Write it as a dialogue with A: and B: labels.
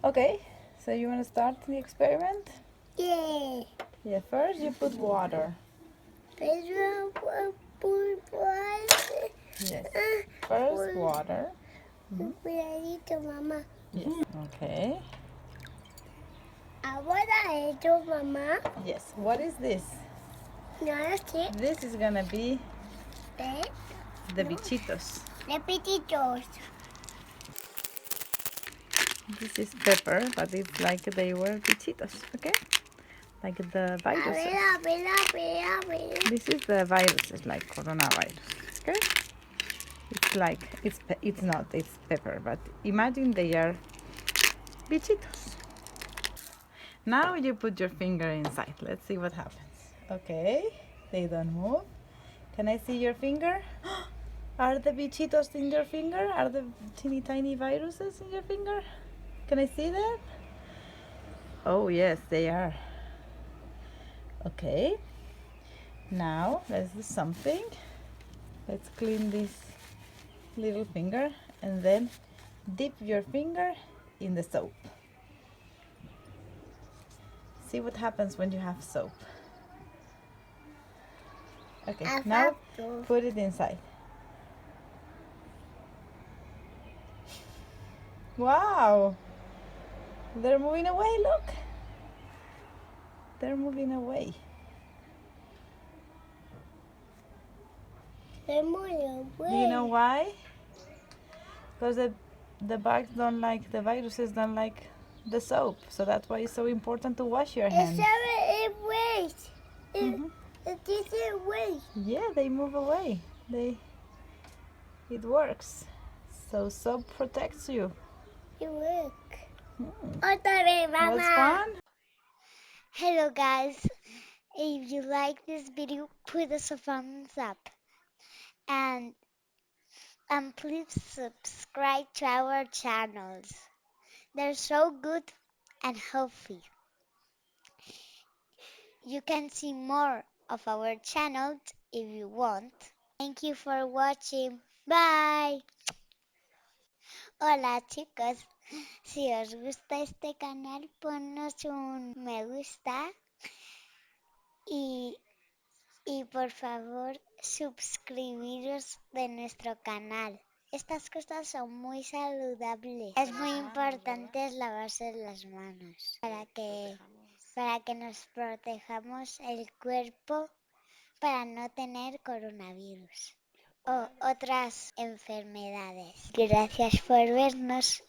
A: Okay, so you want to start the experiment?
B: Yeah.
A: Yeah, first you put water.
B: First
A: Yes. First water.
B: Cuidadito, mamá.
A: Yes. Okay.
B: Ahora esto, mamá.
A: Yes. What is this?
B: No lo sé.
A: This is gonna be
B: ¿Ves?
A: the bichitos.
B: Repetitos.
A: This is pepper, but it's like they were bichitos, okay? Like the viruses.
B: A ver.
A: This is the viruses, like coronavirus, okay? It's like, it's not, it's pepper, but imagine they are bichitos. Now you put your finger inside. Let's see what happens. Okay, they don't move. Can I see your finger? Are the bichitos in your finger? Are the teeny tiny viruses in your finger? Can I see them? Oh yes, they are. Okay, now let's do something. Let's clean this little finger and then dip your finger in the soap. See what happens when you have soap. Okay, now put it inside. Wow! They're moving away, look! They're moving away. Do you know why? Because the bugs don't like, the viruses don't like the soap. So that's why it's so important to wash your hands.
B: It waits. It doesn't wait.
A: Yeah, they move away. It works. So soap protects you.
B: It works. Otra vez, mamá.
A: Was fun?
B: Hello guys, if you like this video, put us a thumbs up and please subscribe to our channels. They're so good and healthy. You can see more of our channels if you want. Thank you for watching. Bye. Hola chicos, si os gusta este canal, ponnos un me gusta y por favor suscribiros de nuestro canal. Estas cosas son muy saludables. Es muy importante lavarse las manos para que nos protejamos el cuerpo para no tener coronavirus o otras enfermedades. Gracias por vernos.